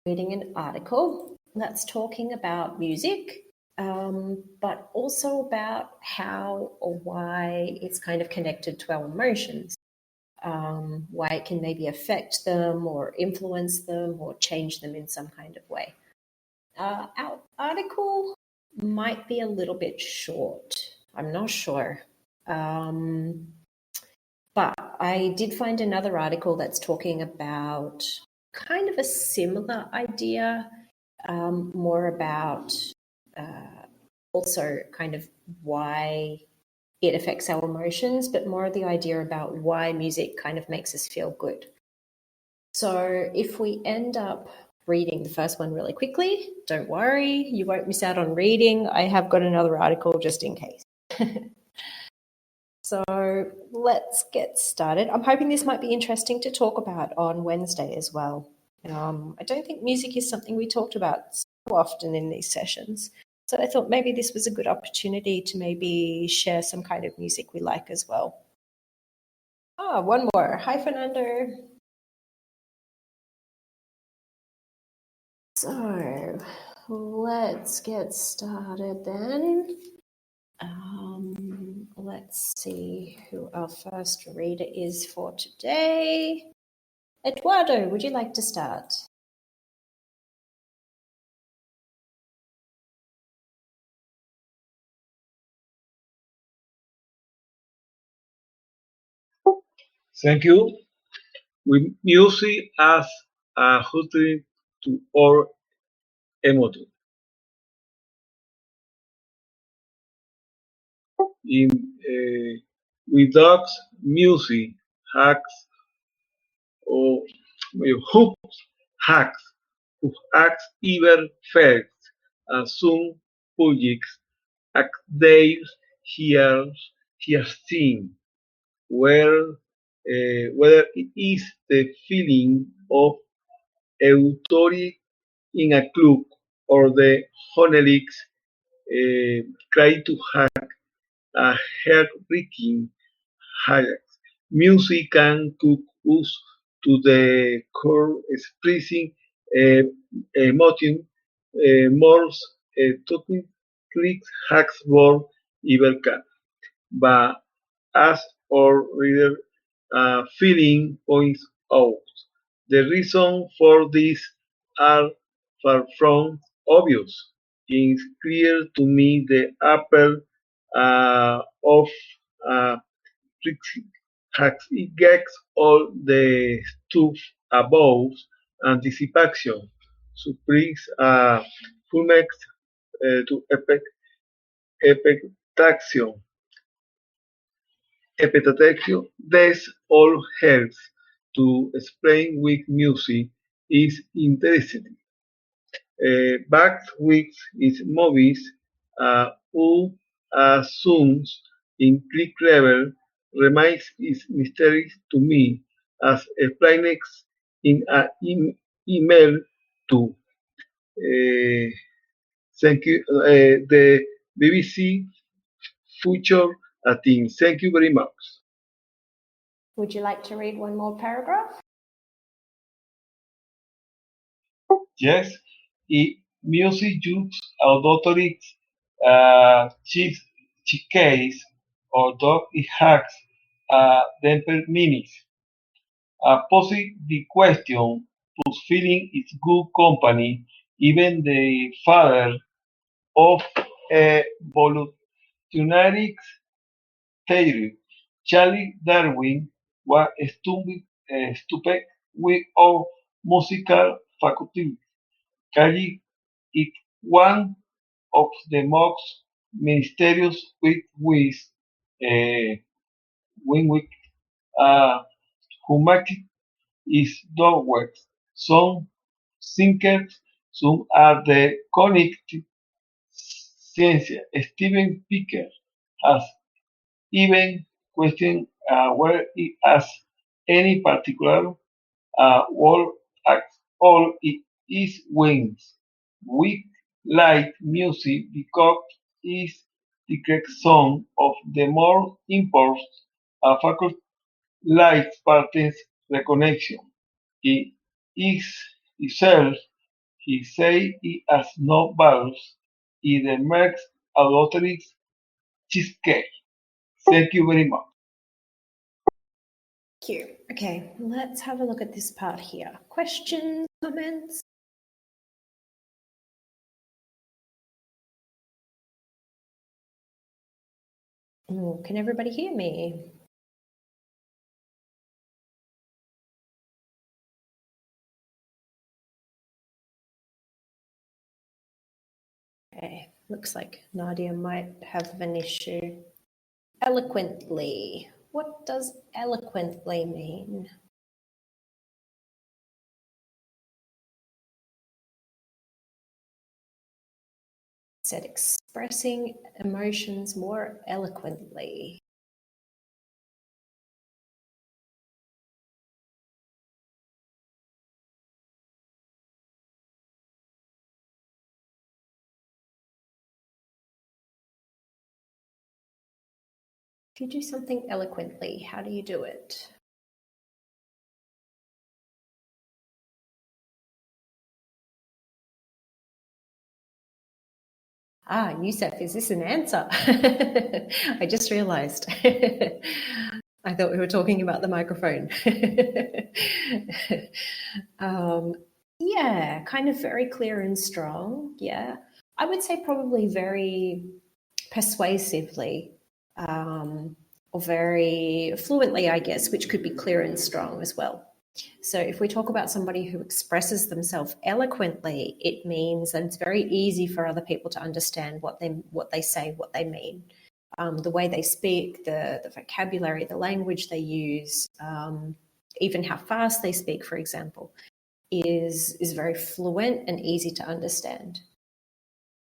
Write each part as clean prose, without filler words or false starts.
reading an article that's talking about music, but also about how or why it's kind of connected to our emotions, why it can maybe affect them or influence them or change them in some kind of way. Our article might be a little bit short. I'm not sure. But I did find another article that's talking about kind of a similar idea, more about also kind of why it affects our emotions, but more of the idea about why music kind of makes us feel good. So if we end up reading the first one really quickly, don't worry, you won't miss out on reading. I have got another article just in case. So let's get started. I'm hoping this might be interesting to talk about on Wednesday as well. I don't think music is something we talked about so often in these sessions. So I thought maybe this was a good opportunity to maybe share some kind of music we like as well. One more. Hi, Fernando. So let's get started then. Let's see who our first reader is for today. Eduardo, would you like to start? Thank you. With music as a outlet to our emotion. In with dogs, music hacks or hooks hacks who acts even first as some projects act they hear seen whether it is the feeling of authority in a club or the Honelix try to hack a heart-breaking hijack. Music can cook us to the core, expressing emotion, Morse, talking clicks, hacks, word, evil can. But as our reader feeling points out, the reason for this are far from obvious. It's clear to me the apple of hacks it gets all the stuff above anticipation, surprise, fulmex to expectation. This all helps to explain with music is interesting. Backed with its movies, who assumes in click level remains is mysterious to me as explained in an email to thank you the BBC Future team. Thank you very much. Would you like to read one more paragraph? Yes, music uses auditory case or dog it hacks damper minutes. Posing the question, whose feeling is good company, even the father of a evolutionary theory, Charles Darwin, was stupid with our musical faculty, carrying it one of the most mysterious with Winwick humanity is downwards. Some thinkers, some are the cognitive science. Stephen Picker has even questioned whether it has any particular word at all. It is wings. We like music because it's the correct song of the more important faculty like patterns recognition. It is itself y 6 y as no values y the max adultery cheesecake. Thank you very much. Thank you. Okay, let's have a look at this part here. Questions, comments? Oh, can everybody hear me? Okay, looks like Nadia might have an issue. Eloquently. What does eloquently mean? Said expressing emotions more eloquently. If you do something eloquently, how do you do it? Ah, Yusuf, is this an answer? I just realized. I thought we were talking about the microphone. Yeah, kind of very clear and strong. Yeah. I would say probably very persuasively, or very fluently, I guess, which could be clear and strong as well. So if we talk about somebody who expresses themselves eloquently, it means that it's very easy for other people to understand what they say, what they mean. The way they speak, the vocabulary, the language they use, even how fast they speak, for example, is very fluent and easy to understand.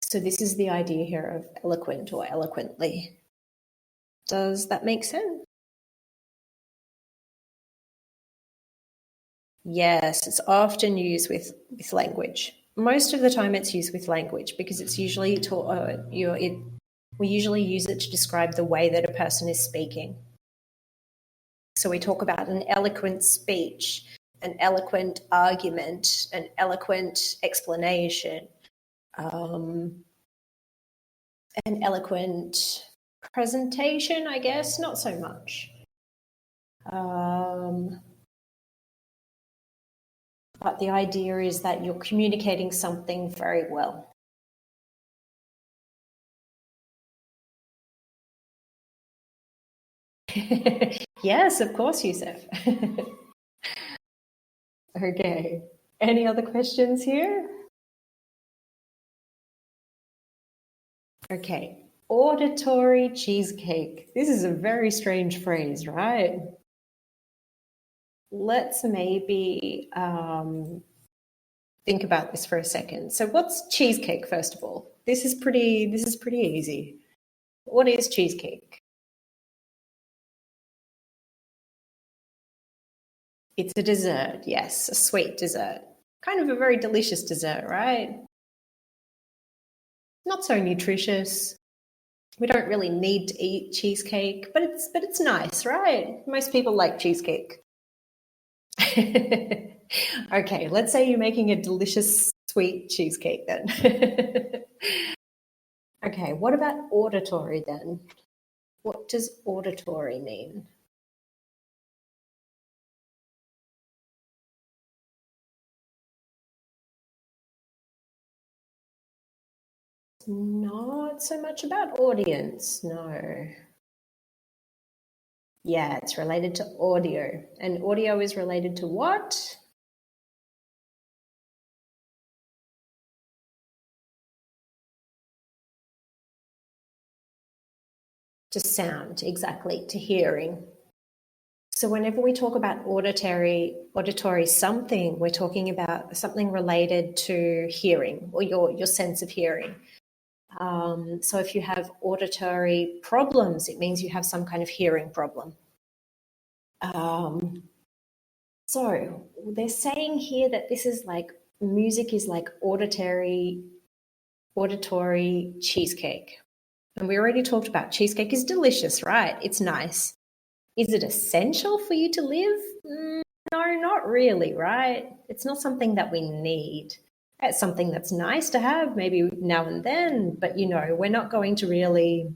So this is the idea here of eloquent or eloquently. Does that make sense? Yes, it's often used with language. Most of the time it's used with language because it's usually we usually use it to describe the way that a person is speaking. So we talk about an eloquent speech, an eloquent argument, an eloquent explanation, an eloquent presentation, I guess, not so much. But the idea is that you're communicating something very well. Yes, of course, Yusuf. Okay. Any other questions here? Okay. Auditory cheesecake. This is a very strange phrase, right? Let's maybe think about this for a second. So what's cheesecake, first of all? This is pretty easy. What is cheesecake? It's a dessert, yes, a sweet dessert. Kind of a very delicious dessert, right? Not so nutritious. We don't really need to eat cheesecake, but it's nice, right? Most people like cheesecake. Okay, let's say you're making a delicious sweet cheesecake then. Okay, what about auditory then? What does auditory mean? Not so much about audience, no. Yeah, it's related to audio. And audio is related to what? To sound, exactly, to hearing. So whenever we talk about auditory something, we're talking about something related to hearing or your sense of hearing. So if you have auditory problems, it means you have some kind of hearing problem. So they're saying here that this is like music is like auditory cheesecake. And we already talked about cheesecake is delicious, right? It's nice. Is it essential for you to live? No, not really, right? It's not something that we need. It's something that's nice to have maybe now and then, but, we're not going to really,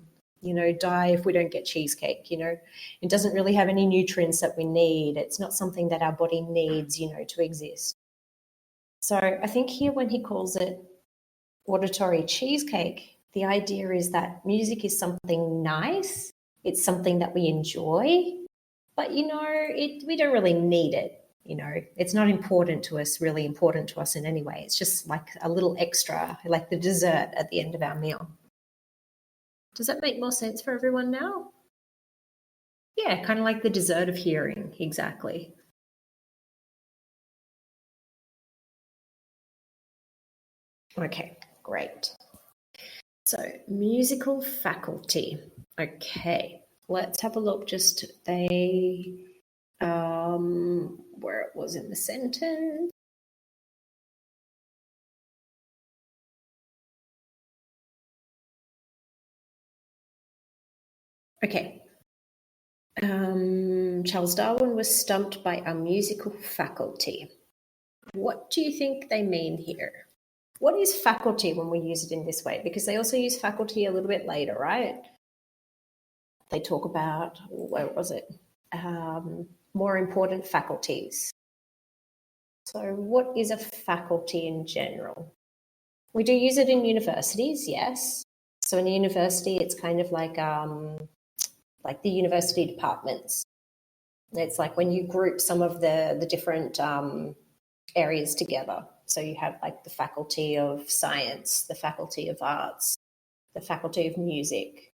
die if we don't get cheesecake. It doesn't really have any nutrients that we need. It's not something that our body needs, to exist. So I think here when he calls it auditory cheesecake, the idea is that music is something nice. It's something that we enjoy, but, we don't really need it. It's not important to us in any way. It's just like a little extra, like the dessert at the end of our meal. Does that make more sense for everyone now? Yeah, kind of like the dessert of hearing, exactly. Okay, great. So, musical faculty. Okay, let's have a look. Where it was in the sentence. Okay. Charles Darwin was stumped by our musical faculty. What do you think they mean here? What is faculty when we use it in this way? Because they also use faculty a little bit later, right? They talk about, where was it? More important faculties. So what is a faculty in general? We do use it in universities, yes. So in a university, it's kind of like the university departments. It's like when you group some of the different areas together. So you have like the faculty of science, the faculty of arts, the faculty of music,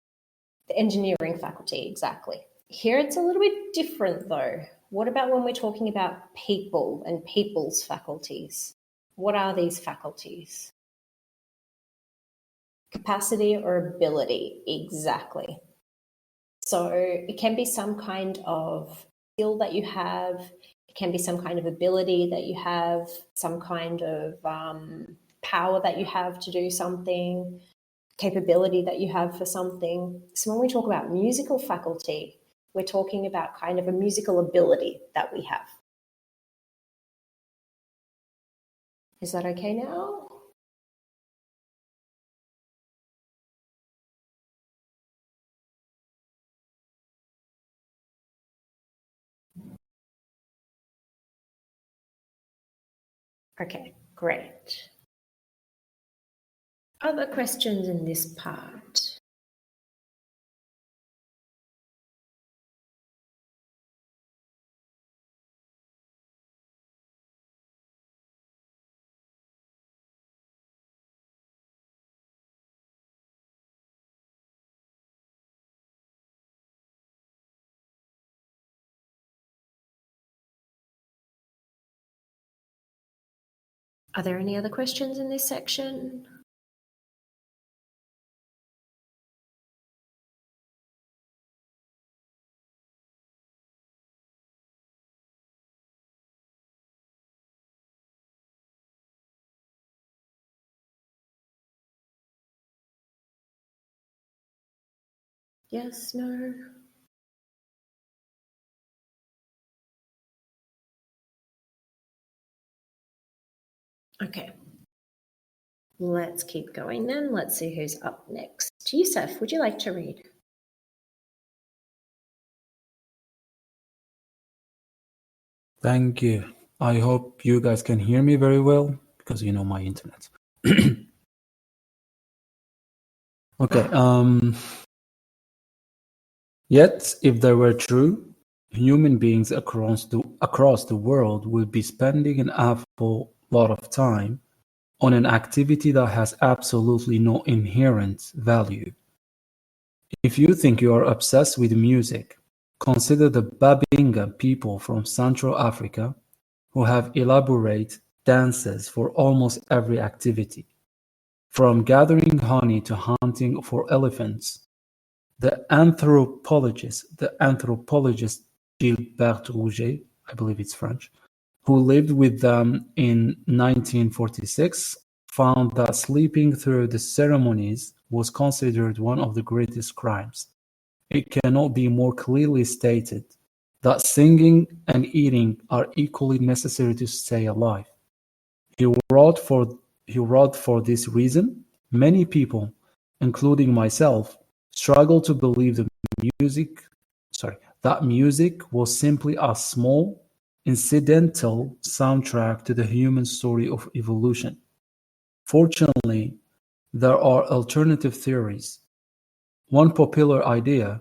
the engineering faculty, exactly. Here it's a little bit different though. What about when we're talking about people and people's faculties? What are these faculties? Capacity or ability, exactly. So it can be some kind of skill that you have, it can be some kind of ability that you have, some kind of power that you have to do something, capability that you have for something. So when we talk about musical faculty, we're talking about kind of a musical ability that we have. Is that okay now? Okay, great. Other questions in this part? Are there any other questions in this section? Yes, no? Okay. Let's keep going then. Let's see who's up next. Yusuf, would you like to read? Thank you. I hope you guys can hear me very well because you know my internet. Okay. Yet, if they were true, human beings across the world would be spending an awful lot of time on an activity that has absolutely no inherent value. If you think you are obsessed with music, consider the Babinga people from Central Africa who have elaborate dances for almost every activity, from gathering honey to hunting for elephants. The anthropologist Gilbert Rouget, I believe it's French, who lived with them in 1946, found that sleeping through the ceremonies was considered one of the greatest crimes. It cannot be more clearly stated that singing and eating are equally necessary to stay alive. He wrote for he wrote, for this reason, many people, including myself, struggle to believe that music was simply a small, incidental soundtrack to the human story of evolution. Fortunately, there are alternative theories. One popular idea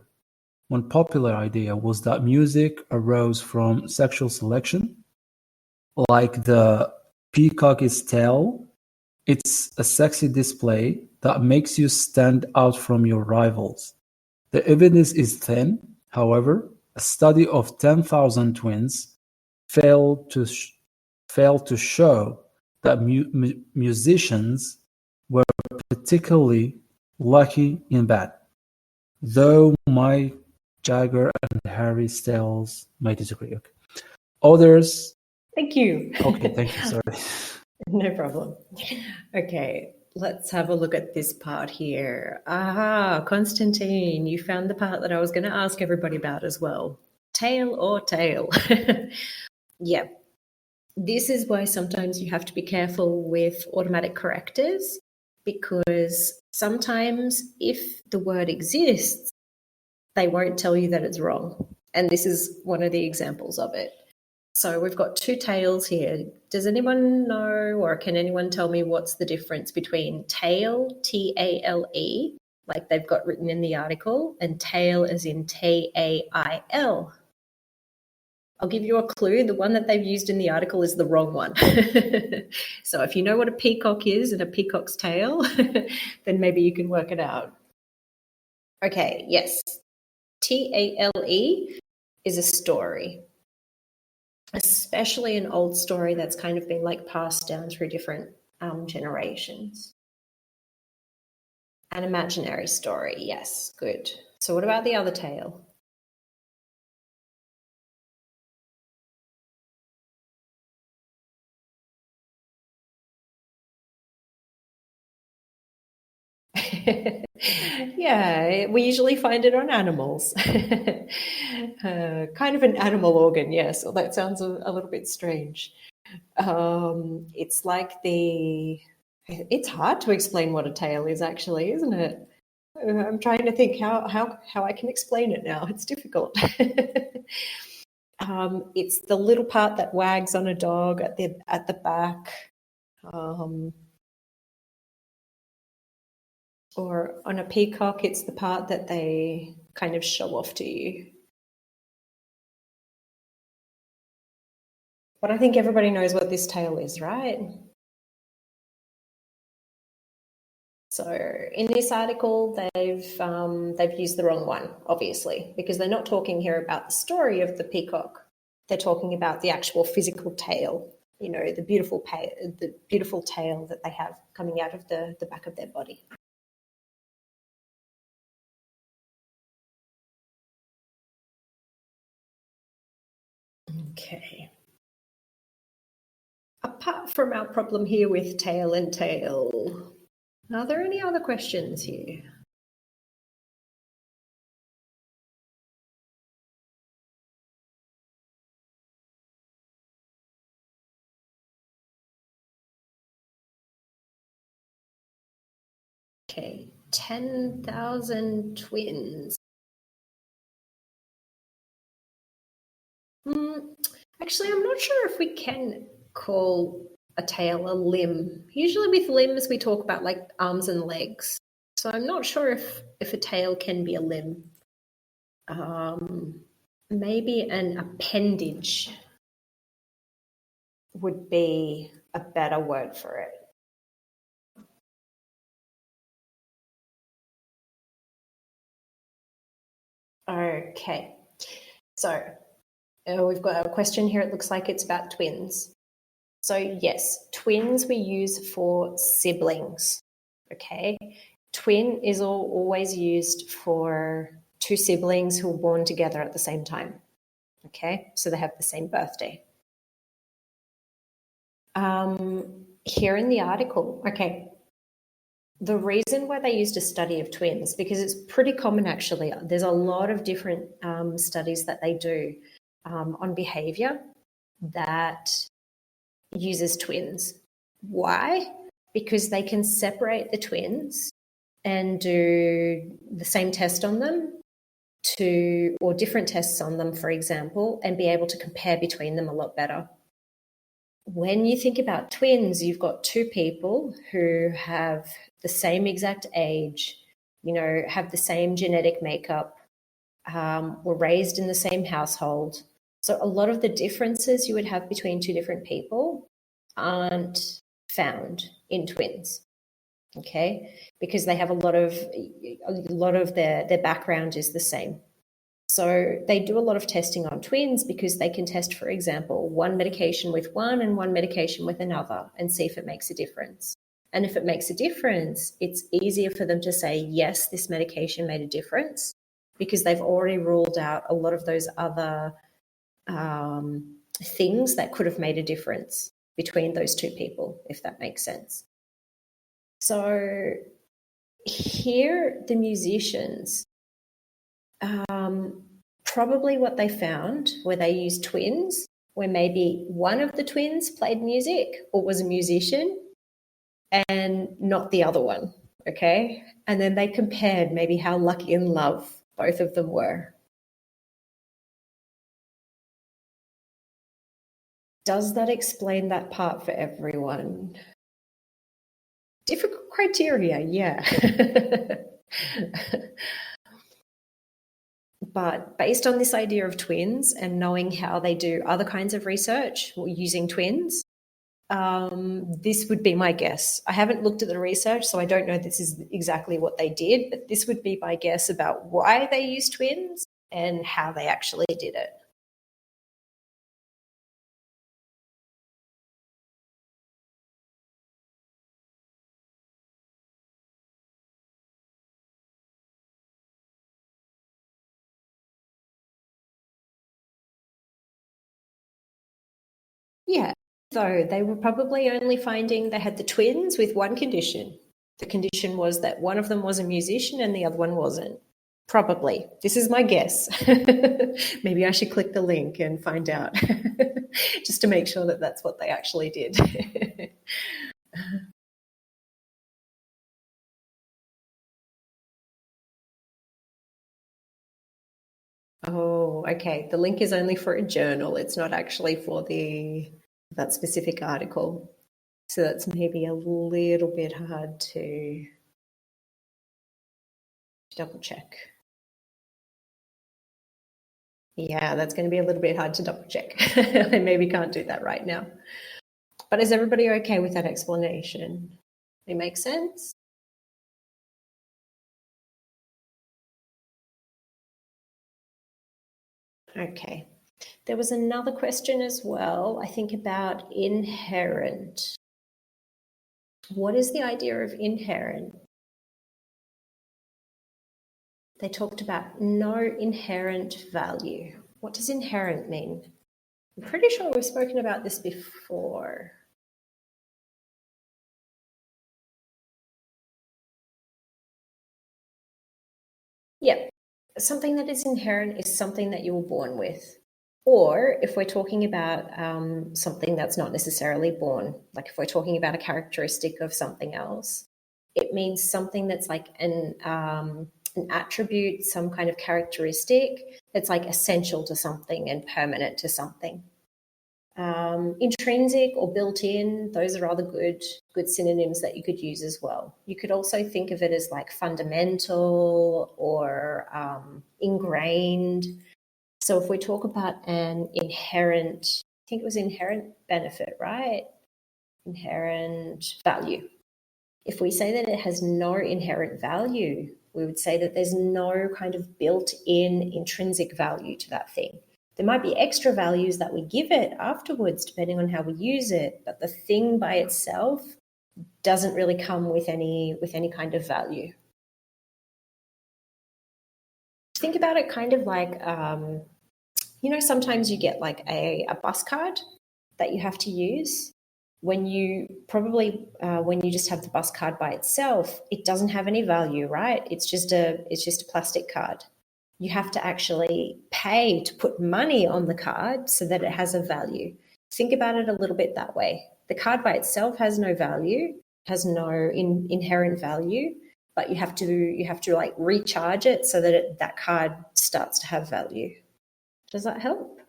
was that music arose from sexual selection, like the peacock's tail. It's a sexy display that makes you stand out from your rivals. The evidence is thin, however. A study of 10,000 twins failed to show that musicians were particularly lucky in that, though Mike Jagger and Harry Styles may disagree. Okay. Others. Thank you. Okay, thank you. Sorry. No problem. Okay, let's have a look at this part here. Aha, Constantine, you found the part that I was going to ask everybody about as well. Tail or tail? Yeah, this is why sometimes you have to be careful with automatic correctors, because sometimes if the word exists, they won't tell you that it's wrong. And this is one of the examples of it. So we've got two tails here. Does anyone know, or can anyone tell me what's the difference between tail, T-A-L-E, like they've got written in the article, and tail as in T-A-I-L? I'll give you a clue. The one that they've used in the article is the wrong one. So if you know what a peacock is and a peacock's tail, then maybe you can work it out. Okay, yes. T-A-L-E is a story, especially an old story that's kind of been like passed down through different generations. An imaginary story, yes, good. So what about the other tale? Yeah, we usually find it on animals. Kind of an animal organ, yes. Well, that sounds a little bit strange. It's like it's hard to explain what a tail is, actually, isn't it? I'm trying to think how I can explain it now. It's difficult. It's the little part that wags on a dog at the back. Or on a peacock, it's the part that they kind of show off to you. But I think everybody knows what this tail is, right? So in this article, they've used the wrong one, obviously, because they're not talking here about the story of the peacock. They're talking about the actual physical tail, you know, the beautiful tail that they have coming out of the back of their body. Okay. Apart from our problem here with tail and tail, are there any other questions here? Okay, 10,000 twins. Actually, I'm not sure if we can call a tail a limb. Usually with limbs, we talk about like arms and legs. So I'm not sure if a tail can be a limb. Maybe an appendage would be a better word for it. Okay, so we've got a question here. It looks like it's about twins. So yes, twins we use for siblings, okay? Twin is always used for two siblings who were born together at the same time, okay? So they have the same birthday. Here in the article, okay, the reason why they used a study of twins, because it's pretty common actually. There's a lot of different studies that they do on behavior that uses twins. Why? because they can separate the twins and do the same test on them or different tests on them, for example, and be able to compare between them a lot better. When you think about twins, you've got two people who have the same exact age, have the same genetic makeup, were raised in the same household. So a lot of the differences you would have between two different people aren't found in twins, okay? Because they have a lot of their background is the same. So they do a lot of testing on twins because they can test, for example, one medication with one and one medication with another and see if it makes a difference. And if it makes a difference, it's easier for them to say, yes, this medication made a difference, because they've already ruled out a lot of those other things that could have made a difference between those two people, if that makes sense. So here, the musicians, probably what they found where they used twins, where maybe one of the twins played music or was a musician and not the other one, okay? And then they compared maybe how lucky in love both of them were. Does that explain that part for everyone? Difficult criteria, yeah. But based on this idea of twins and knowing how they do other kinds of research using twins, this would be my guess. I haven't looked at the research, so I don't know this is exactly what they did, but this would be my guess about why they used twins and how they actually did it. Yeah, so they were probably only finding they had the twins with one condition. The condition was that one of them was a musician and the other one wasn't. Probably. This is my guess. Maybe I should click the link and find out just to make sure that that's what they actually did. Oh, okay. The link is only for a journal. It's not actually for that specific article. So that's maybe a little bit hard to double check. Yeah, that's going to be a little bit hard to double check. I maybe can't do that right now. But is everybody okay with that explanation? It makes sense? Okay. There was another question as well, I think, about inherent. What is the idea of inherent? They talked about no inherent value. What does inherent mean? I'm pretty sure we've spoken about this before. Yeah, something that is inherent is something that you were born with. Or if we're talking about something that's not necessarily born, like if we're talking about a characteristic of something else, it means something that's like an attribute, some kind of characteristic that's like essential to something and permanent to something. Intrinsic or built in, those are other good synonyms that you could use as well. You could also think of it as like fundamental or ingrained. So if we talk about an inherent, I think it was inherent benefit, right? Inherent value. If we say that it has no inherent value, we would say that there's no kind of built-in intrinsic value to that thing. There might be extra values that we give it afterwards, depending on how we use it, but the thing by itself doesn't really come with any kind of value. Think about it kind of like, sometimes you get like a bus card that you have to use. When you just have the bus card by itself, it doesn't have any value, right? It's just a plastic card. You have to actually pay to put money on the card so that it has a value. Think about it a little bit that way. The card by itself has no value, has no inherent value, but you have to like recharge it so that that card starts to have value. Does that help?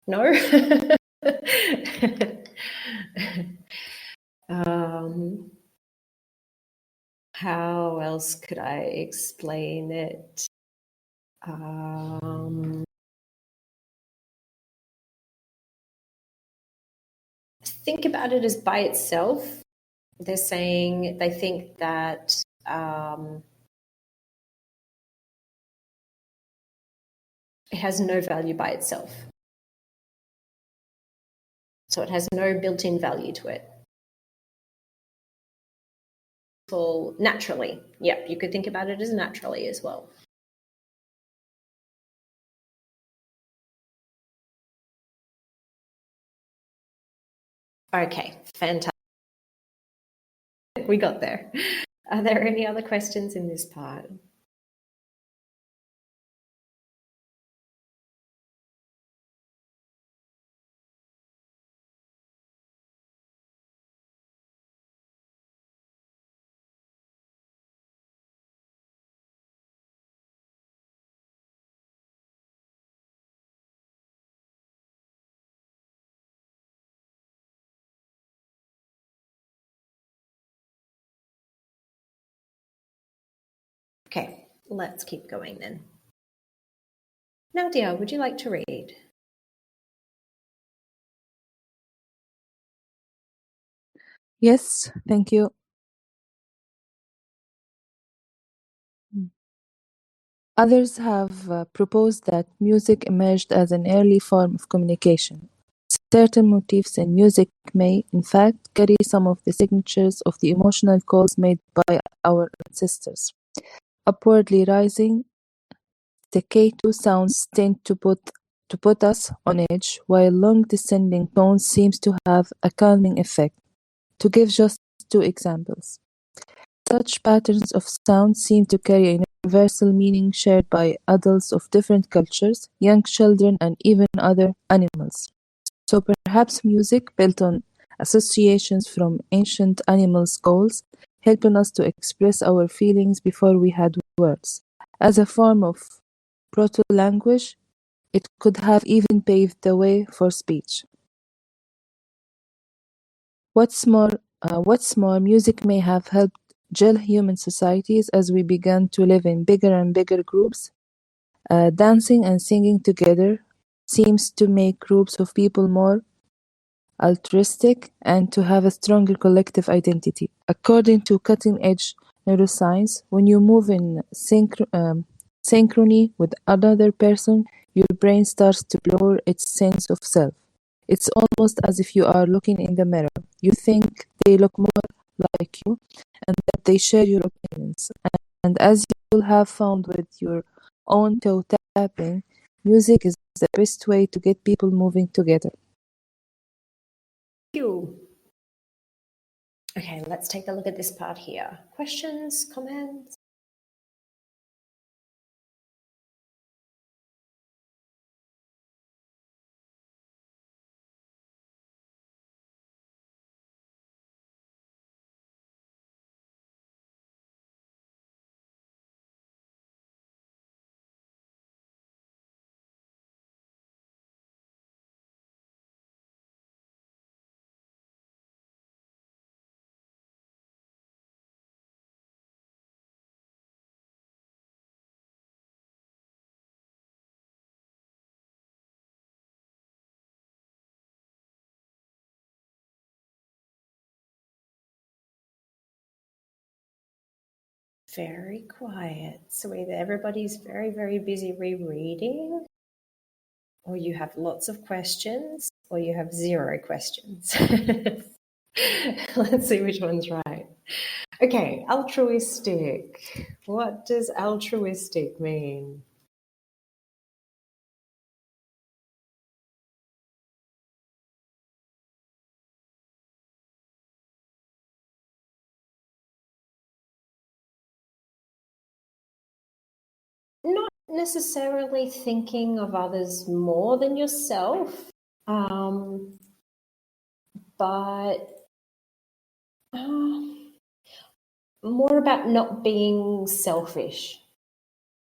No? How else could I explain it? Think about it as by itself. They're saying they think that it has no value by itself. So it has no built-in value to it. Well, naturally. Yep, you could think about it as naturally as well. Okay, fantastic. We got there. Are there any other questions in this part? Okay, let's keep going then. Nadia, would you like to read? Yes, thank you. Others have proposed that music emerged as an early form of communication. Certain motifs in music may, in fact, carry some of the signatures of the emotional calls made by our ancestors. Upwardly rising, staccato sounds tend to put us on edge, while long descending tones seems to have a calming effect. To give just two examples. Such patterns of sound seem to carry a universal meaning shared by adults of different cultures, young children, and even other animals. So perhaps music, built on associations from ancient animals' calls, helping us to express our feelings before we had words. As a form of proto-language, it could have even paved the way for speech. What's more, music may have helped gel human societies as we began to live in bigger and bigger groups. Dancing and singing together seems to make groups of people more altruistic and to have a stronger collective identity. According to cutting-edge neuroscience, when you move in synchrony with another person, your brain starts to blur its sense of self. It's almost as if you are looking in the mirror. You think they look more like you and that they share your opinions. And as you'll have found with your own toe tapping, music is the best way to get people moving together. Thank you. Okay, let's take a look at this part here. Questions, comments? Very quiet. So either everybody's very, very busy rereading, or you have lots of questions, or you have zero questions. Let's see which one's right. Okay, altruistic. What does altruistic mean? necessarily thinking of others more than yourself, but more about not being selfish.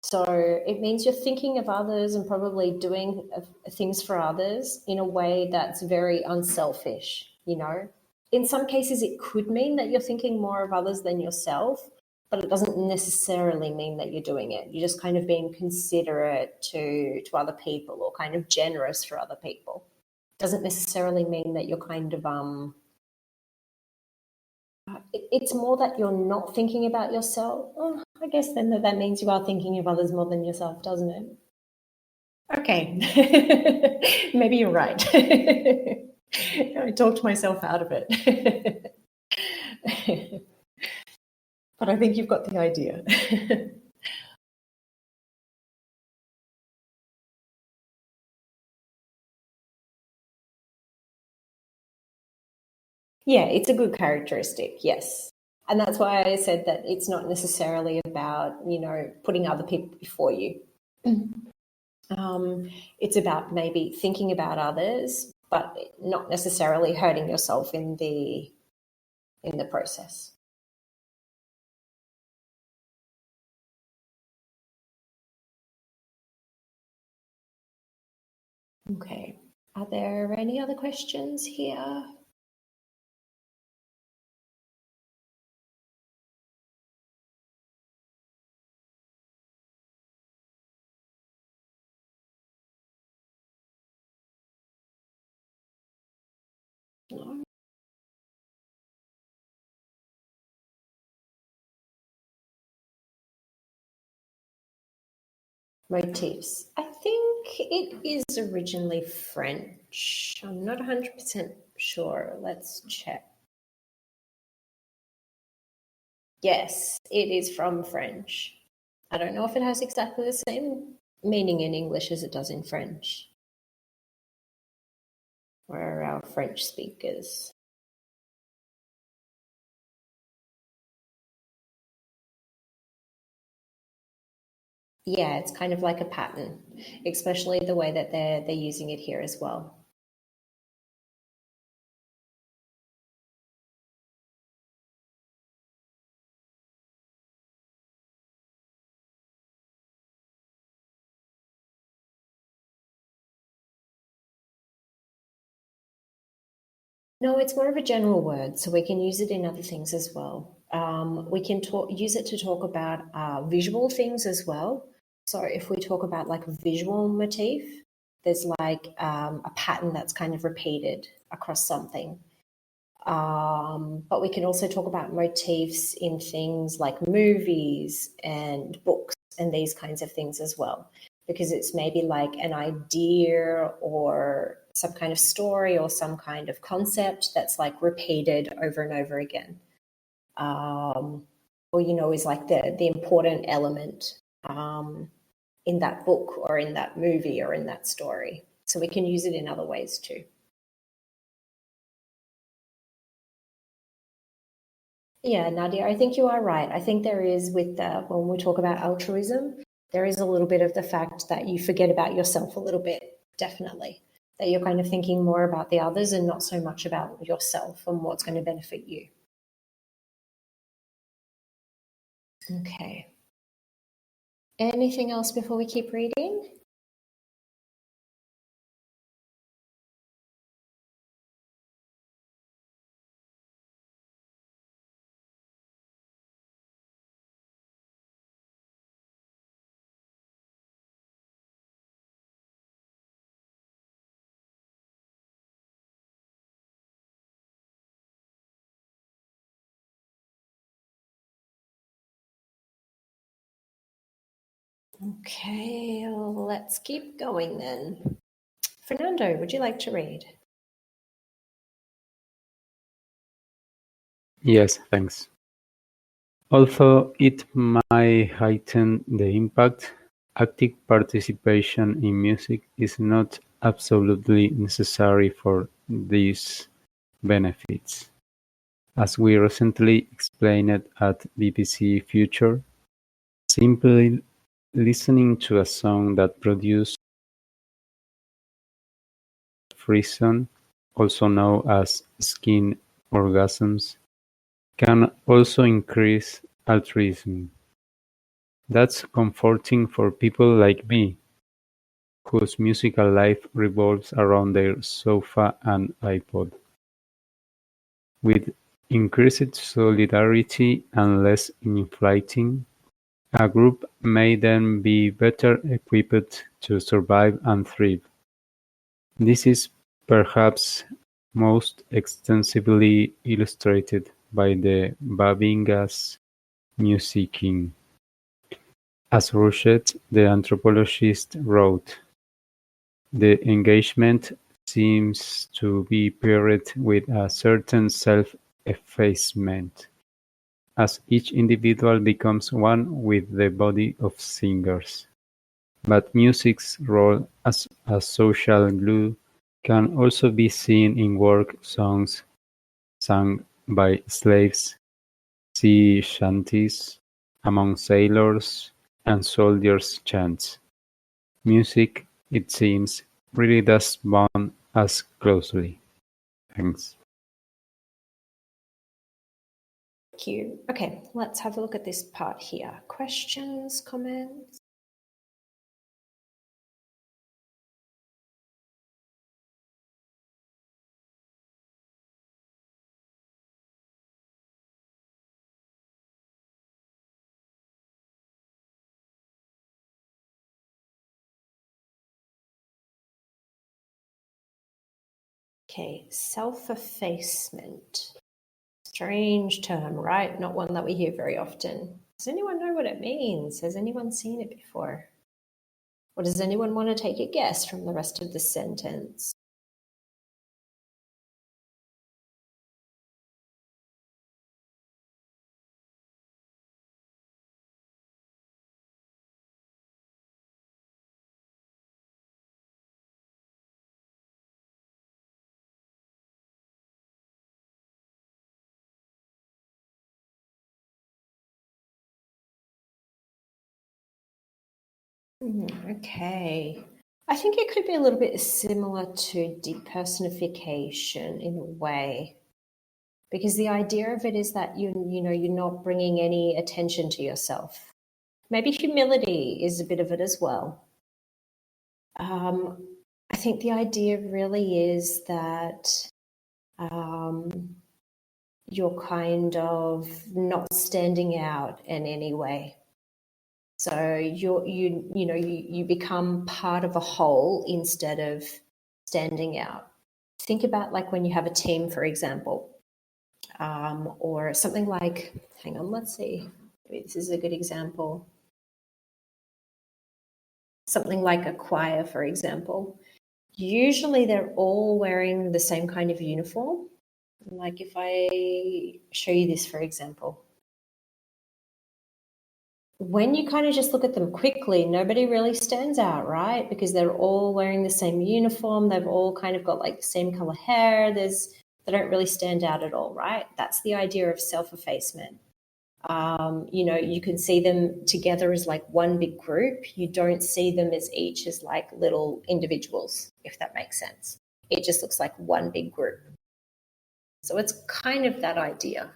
So it means you're thinking of others and probably doing things for others in a way that's very unselfish, you know. In some cases, it could mean that you're thinking more of others than yourself, but it doesn't necessarily mean that you're doing it. You're just kind of being considerate to other people or kind of generous for other people. It doesn't necessarily mean that you're kind of it's more that you're not thinking about yourself. Oh, I guess then that means you are thinking of others more than yourself, doesn't it? Okay. Maybe you're right. I talked myself out of it. But I think you've got the idea. Yeah, it's a good characteristic, yes. And that's why I said that it's not necessarily about, you know, putting other people before you. It's about maybe thinking about others, but not necessarily hurting yourself in the process. Okay. Are there any other questions here? No. Motifs. I think it is originally French. I'm not 100% sure. Let's check. Yes, it is from French. I don't know if it has exactly the same meaning in English as it does in French. Where are our French speakers? Yeah, it's kind of like a pattern, especially the way that they're using it here as well. No, it's more of a general word, so we can use it in other things as well. We can use it to talk about visual things as well. So if we talk about like a visual motif, there's like a pattern that's kind of repeated across something. But we can also talk about motifs in things like movies and books and these kinds of things as well, because it's maybe like an idea or some kind of story or some kind of concept that's like repeated over and over again. Or, you know, is like the important element in that book or in that movie or in that story. So we can use it in other ways too. Yeah, Nadia, I think you are right. I think there is with when we talk about altruism, there is a little bit of the fact that you forget about yourself a little bit, definitely. That you're kind of thinking more about the others and not so much about yourself and what's going to benefit you. Okay. Anything else before we keep reading? Okay, let's keep going then. Fernando, would you like to read? Yes, thanks. Although it might heighten the impact, active participation in music is not absolutely necessary for these benefits. As we recently explained at BBC Future, simply listening to a song that produces frisson, also known as skin orgasms, can also increase altruism. That's comforting for people like me, whose musical life revolves around their sofa and iPod. With increased solidarity and less infighting, a group may then be better equipped to survive and thrive. This is perhaps most extensively illustrated by the Babingas musicking. As Rousset, the anthropologist, wrote, the engagement seems to be paired with a certain self-effacement, as each individual becomes one with the body of singers. But music's role as a social glue can also be seen in work songs sung by slaves, sea shanties, among sailors, and soldiers' chants. Music, it seems, really does bond us closely. Thanks. Thank you. Okay, let's have a look at this part here. Questions, comments? Okay, self-effacement. Strange term, right? Not one that we hear very often. Does anyone know what it means? Has anyone seen it before? Or does anyone want to take a guess from the rest of the sentence? Okay. I think it could be a little bit similar to depersonification in a way, because the idea of it is that you're not bringing any attention to yourself. Maybe humility is a bit of it as well. I think the idea really is that you're kind of not standing out in any way. So you become part of a whole instead of standing out. Think about like when you have a team, for example, or something like, hang on, let's see, maybe this is a good example. Something like a choir, for example. Usually they're all wearing the same kind of uniform. Like if I show you this, for example, when you kind of just look at them quickly, nobody really stands out, right? Because they're all wearing the same uniform. They've all kind of got like the same color hair. They don't really stand out at all, right? That's the idea of self-effacement. You can see them together as like one big group. You don't see them as each as like little individuals, if that makes sense. It just looks like one big group. So it's kind of that idea.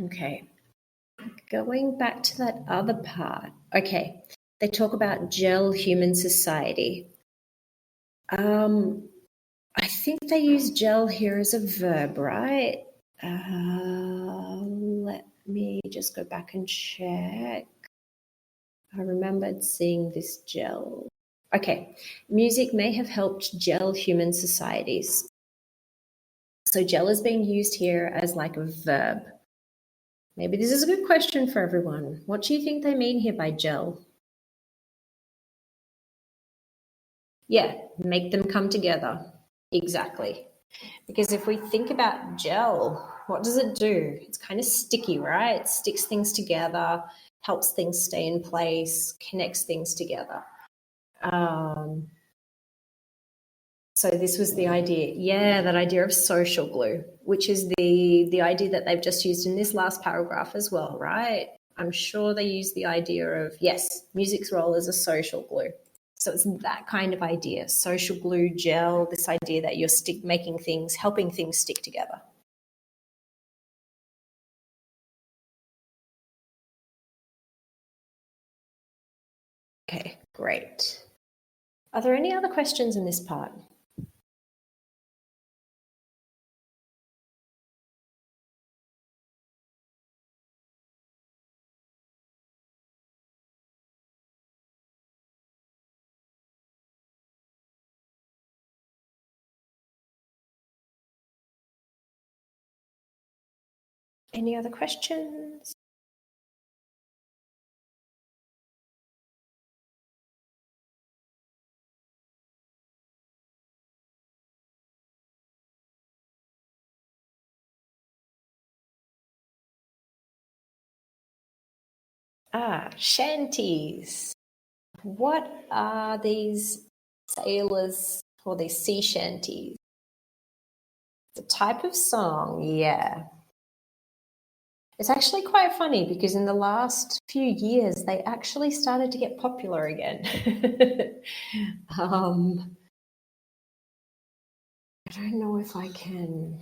Okay, going back to that other part. Okay, they talk about gel human society. I think they use gel here as a verb, right? Let me just go back and check. I remembered seeing this gel. Okay, music may have helped gel human societies. So gel is being used here as like a verb. Maybe this is a good question for everyone. What do you think they mean here by gel? Yeah, make them come together. Exactly. Because if we think about gel, what does it do? It's kind of sticky, right? It sticks things together, helps things stay in place, connects things together. So this was the idea, that idea of social glue, which is the idea that they've just used in this last paragraph as well, right? I'm sure they use the idea of, yes, music's role as a social glue. So it's that kind of idea, social glue, gel, this idea that you're making things, helping things stick together. Okay, great. Are there any other questions in this part? Any other questions? Shanties. What are these sailors or these sea shanties? The type of song, yeah. It's actually quite funny because in the last few years, they actually started to get popular again. I don't know if I can.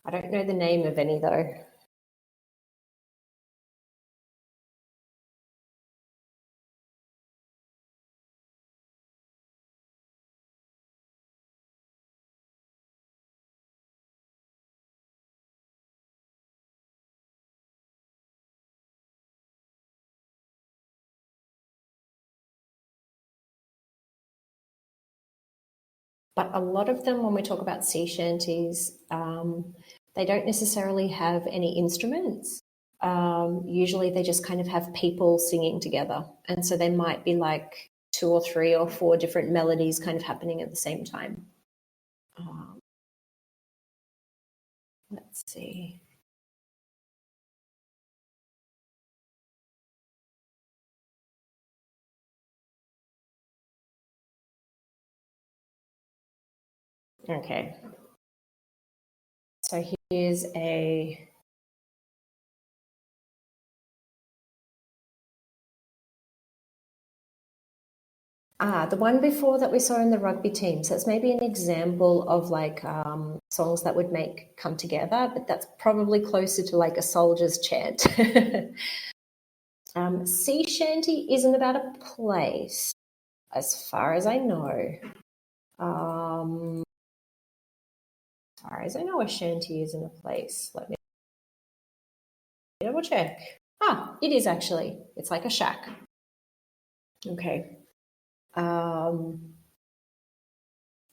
I don't know the name of any though. But a lot of them, when we talk about sea shanties, they don't necessarily have any instruments. Usually they just kind of have people singing together. And so they might be like 2 or 3 or 4 different melodies kind of happening at the same time. Let's see. Okay. So here's a the one before that we saw in the rugby team. So it's maybe an example of like songs that would come together, but that's probably closer to like a soldier's chant. Sea shanty isn't about a place, as far as I know. As far as I know, a shanty isn't a place. Let me double check. It is actually. It's like a shack. Okay.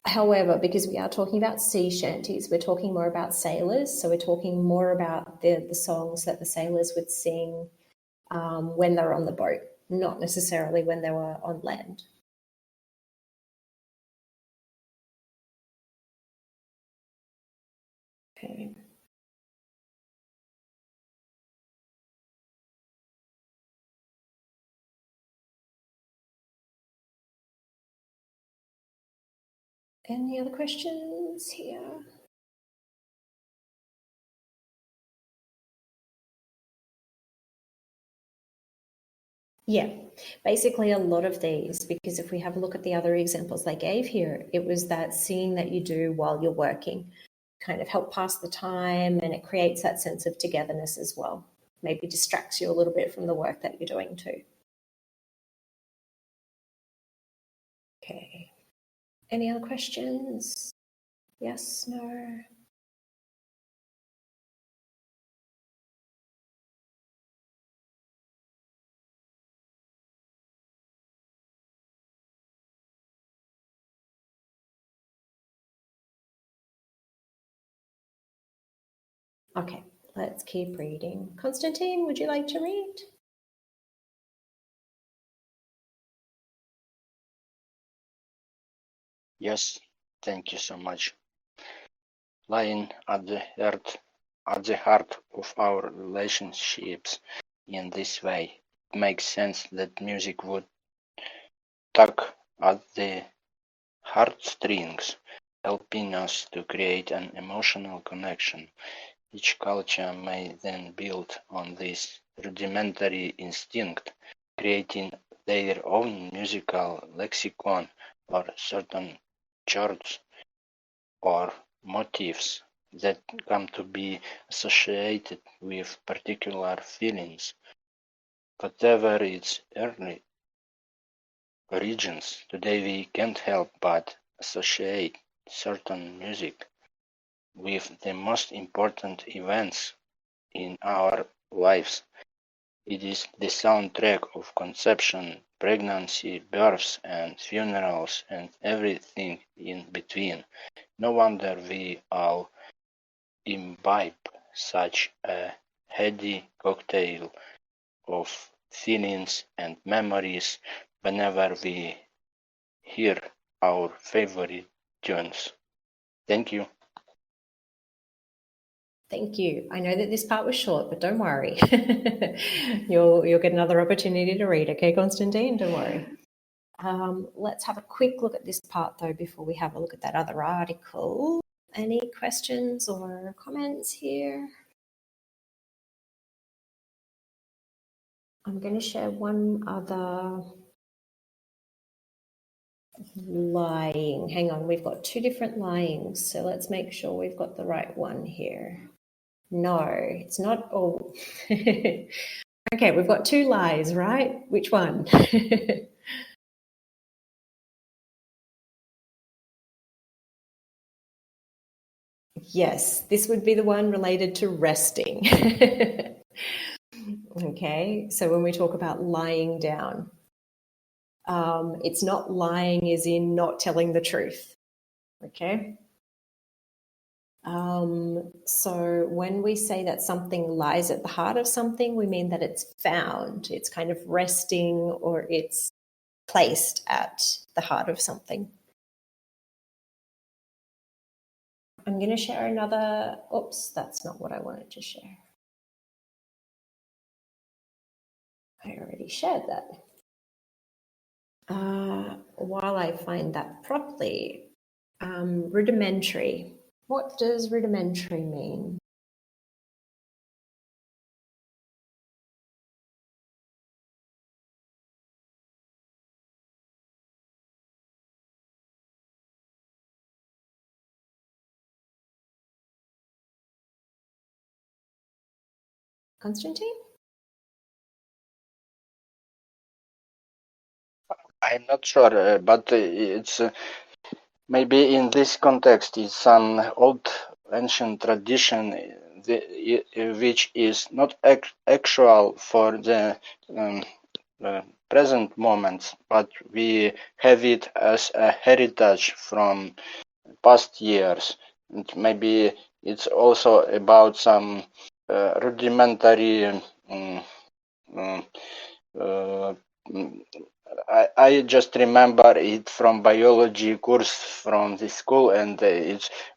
However, because we are talking about sea shanties, we're talking more about sailors. So we're talking more about the songs that the sailors would sing when they were on the boat, not necessarily when they were on land. Okay. Any other questions here? Yeah, basically a lot of these, because if we have a look at the other examples they gave here, it was that singing that you do while you're working, kind of help pass the time, and it creates that sense of togetherness as well. Maybe distracts you a little bit from the work that you're doing too. Okay. Any other questions? Yes, no? Okay, let's keep reading. Constantine, would you like to read? Yes, thank you so much. Lying at the heart of our relationships in this way, it makes sense that music would tug at the heartstrings, helping us to create an emotional connection. Each culture may then build on this rudimentary instinct, creating their own musical lexicon or certain chords or motifs that come to be associated with particular feelings. Whatever its early origins, today we can't help but associate certain music with the most important events in our lives. It is the soundtrack of conception, pregnancy, births, and funerals, and everything in between. No wonder we all imbibe such a heady cocktail of feelings and memories whenever we hear our favorite tunes. Thank you. Thank you. I know that this part was short, but don't worry. You'll get another opportunity to read, okay, Constantine? Don't worry. Let's have a quick look at this part, though, before we have a look at that other article. Any questions or comments here? I'm going to share one other lying. Hang on, we've got two different lyings, so let's make sure we've got the right one here. No, it's not. Oh, okay, we've got two lies, right? Which one? Yes, this would be the one related to resting. Okay, so when we talk about lying down, it's not lying as in not telling the truth. Okay. So when we say that something lies at the heart of something, we mean that it's found, it's kind of resting, or it's placed at the heart of something. I'm going to share another, oops, that's not what I wanted to share. I already shared that. While I find that properly, rudimentary. What does rudimentary mean? Constantine? I'm not sure, but it's maybe in this context it's an old ancient tradition which is not actual for the present moments, but we have it as a heritage from past years. And maybe it's also about some rudimentary I just remember it from biology course from the school, and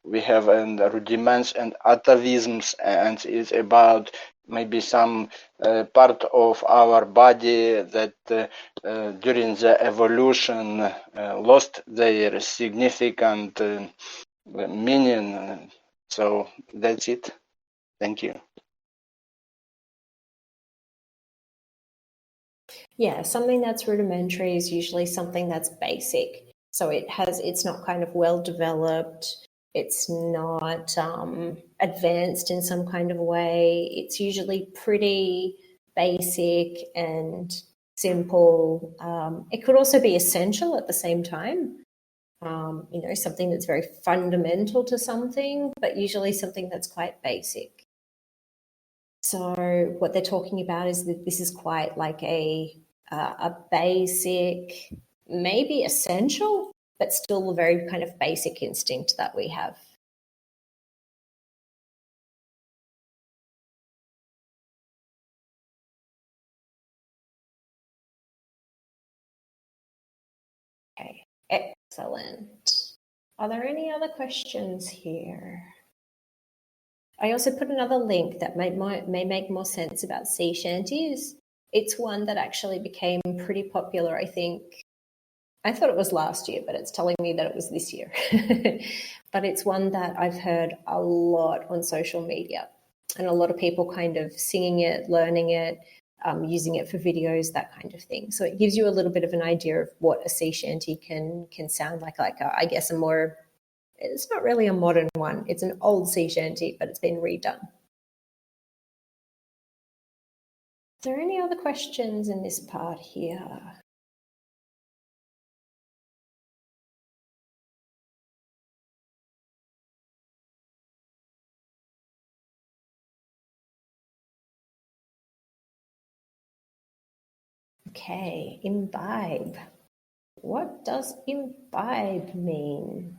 we have rudiments and atavisms, and it's about maybe some part of our body that during the evolution lost their significant meaning. So that's it. Thank you. Yeah, something that's rudimentary is usually something that's basic. So it's not kind of well developed. It's not advanced in some kind of way. It's usually pretty basic and simple. It could also be essential at the same time. Something that's very fundamental to something, but usually something that's quite basic. So what they're talking about is that this is quite like a basic, maybe essential, but still a very kind of basic instinct that we have. Okay, excellent. Are there any other questions here? I also put another link that may make more sense about sea shanties. It's one that actually became pretty popular, I think, I thought it was last year, but it's telling me that it was this year. But it's one that I've heard a lot on social media, and a lot of people kind of singing it, learning it, using it for videos, that kind of thing. So it gives you a little bit of an idea of what a sea shanty can sound like I guess a more, it's not really a modern one. It's an old sea shanty, but it's been redone. Is there any other questions in this part here? Okay, imbibe. What does imbibe mean?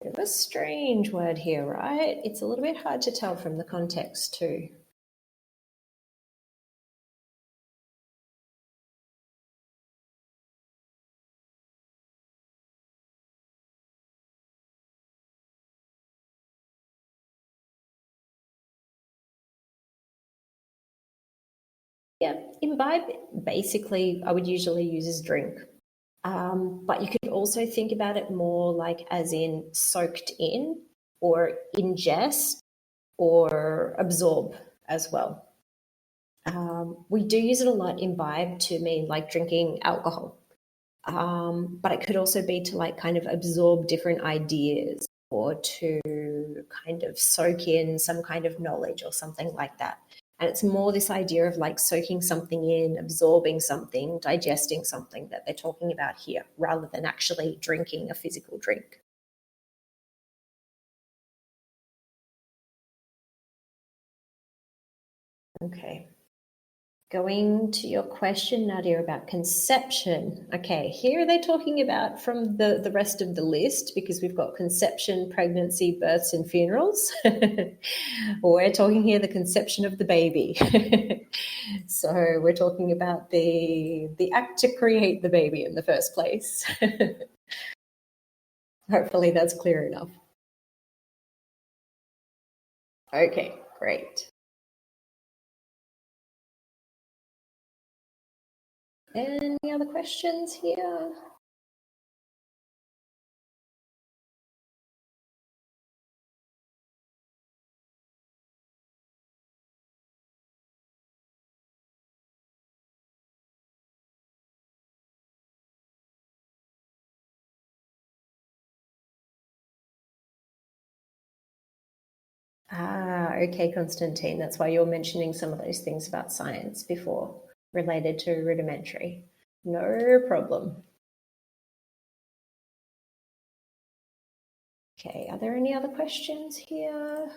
Bit of a strange word here, right? It's a little bit hard to tell from the context too. Yeah, imbibe basically I would usually use as drink. But you could also think about it more like as in soaked in or ingest or absorb as well. We do use it a lot, imbibe, to mean like drinking alcohol. But it could also be to like kind of absorb different ideas or to kind of soak in some kind of knowledge or something like that. And it's more this idea of like soaking something in, absorbing something, digesting something that they're talking about here, rather than actually drinking a physical drink. Okay. Going to your question, Nadia, about conception. Okay, here are they talking about from the rest of the list, because we've got conception, pregnancy, births, and funerals. We're talking here the conception of the baby. So we're talking about the act to create the baby in the first place. Hopefully that's clear enough. Okay, great. Any other questions here? Okay, Constantine. That's why you're mentioning some of those things about science before, related to rudimentary. No problem. Okay, are there any other questions here?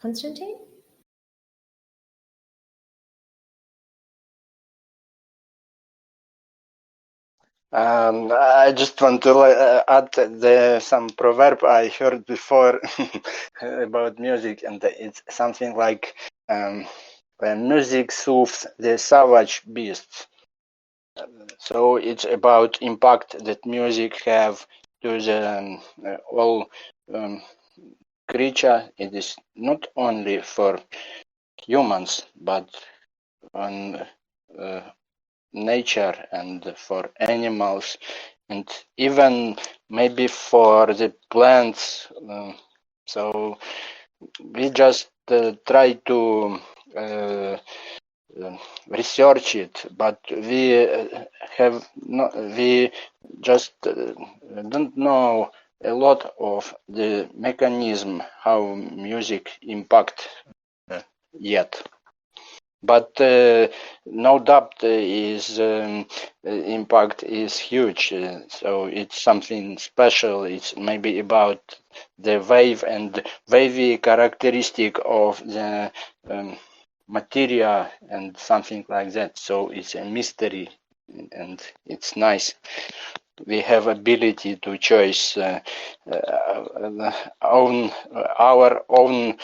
Constantine? I just want to add some proverb I heard before about music, and it's something like when music soothes the savage beasts. So it's about impact that music have to the all creature. It is not only for humans, but on nature and for animals, and even maybe for the plants. So we just try to research it, but we we just don't know a lot of the mechanism how music impact yet. But no doubt is impact is huge. So it's something special. It's maybe about the wave and wavy characteristic of the material and something like that. So it's a mystery and it's nice. We have ability to choose our own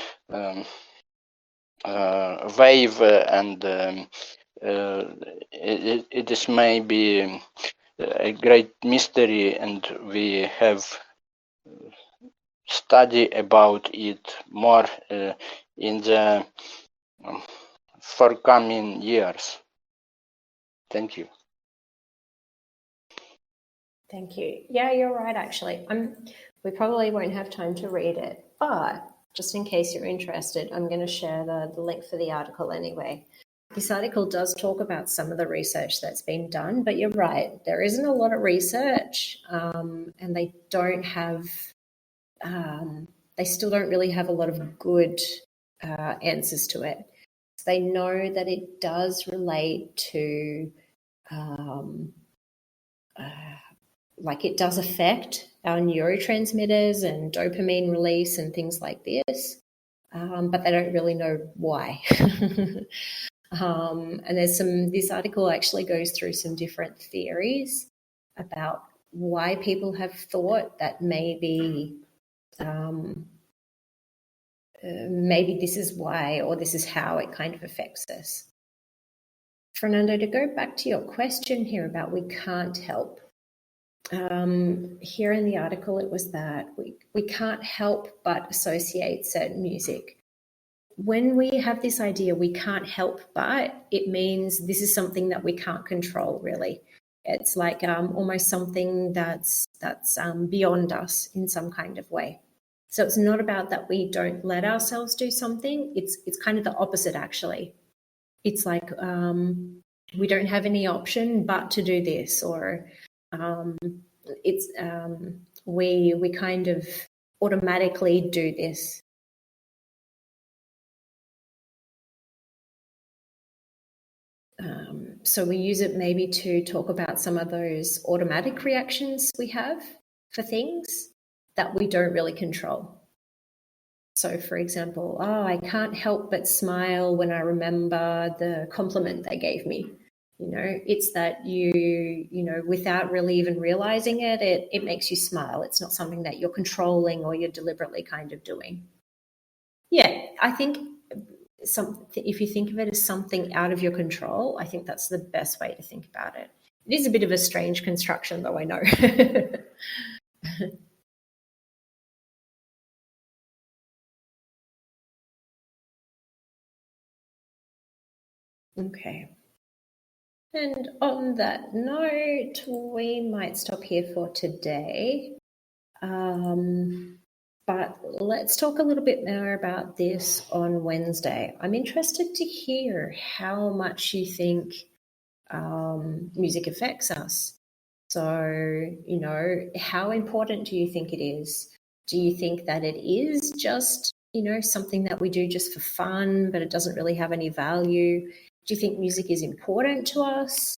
wave, and it is maybe a great mystery, and we have study about it more in the forthcoming years. Thank you. Thank you. Yeah, you're right, actually. We probably won't have time to read it, but just in case you're interested, I'm going to share the link for the article anyway. This article does talk about some of the research that's been done, but you're right, there isn't a lot of research, and they don't have, they still don't really have a lot of good answers to it. So they know that it does relate to like it does affect our neurotransmitters and dopamine release and things like this, but they don't really know why. And this article actually goes through some different theories about why people have thought that maybe this is why, or this is how it kind of affects us. Fernando, to go back to your question here about we can't help. Here in the article, it was that we can't help but associate certain music. When we have this idea, we can't help but, it means this is something that we can't control, really. It's like almost something that's beyond us in some kind of way. So it's not about that we don't let ourselves do something. It's kind of the opposite, actually. It's like we don't have any option but to do this, or it's we kind of automatically do this. So we use it maybe to talk about some of those automatic reactions we have for things that we don't really control. So, for example, I can't help but smile when I remember the compliment they gave me. You know, it's that you know, without really even realizing it, it makes you smile. It's not something that you're controlling or you're deliberately kind of doing. Yeah, I think if you think of it as something out of your control, I think that's the best way to think about it. It is a bit of a strange construction, though, I know. Okay. And on that note, we might stop here for today. But let's talk a little bit more about this on Wednesday. I'm interested to hear how much you think music affects us. So, you know, how important do you think it is? Do you think that it is just, you know, something that we do just for fun, but it doesn't really have any value? Do you think music is important to us?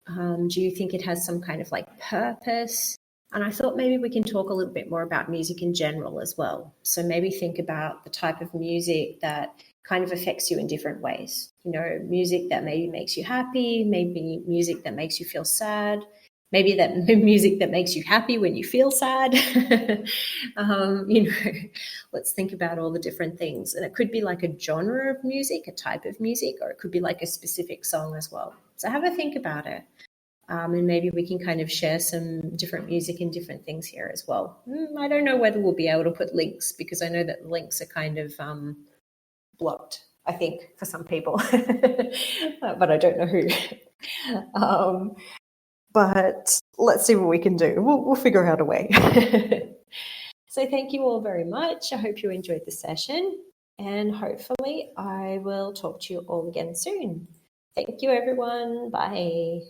Do you think it has some kind of like purpose? And I thought maybe we can talk a little bit more about music in general as well. So maybe think about the type of music that kind of affects you in different ways. You know, music that maybe makes you happy, maybe music that makes you feel sad, maybe that music that makes you happy when you feel sad. You know, let's think about all the different things. And it could be like a genre of music, a type of music, or it could be like a specific song as well. So have a think about it. And maybe we can kind of share some different music and different things here as well. I don't know whether we'll be able to put links, because I know that links are kind of blocked, I think, for some people, but I don't know who. But let's see what we can do. We'll figure out a way. So thank you all very much. I hope you enjoyed the session, and hopefully I will talk to you all again soon. Thank you, everyone. Bye.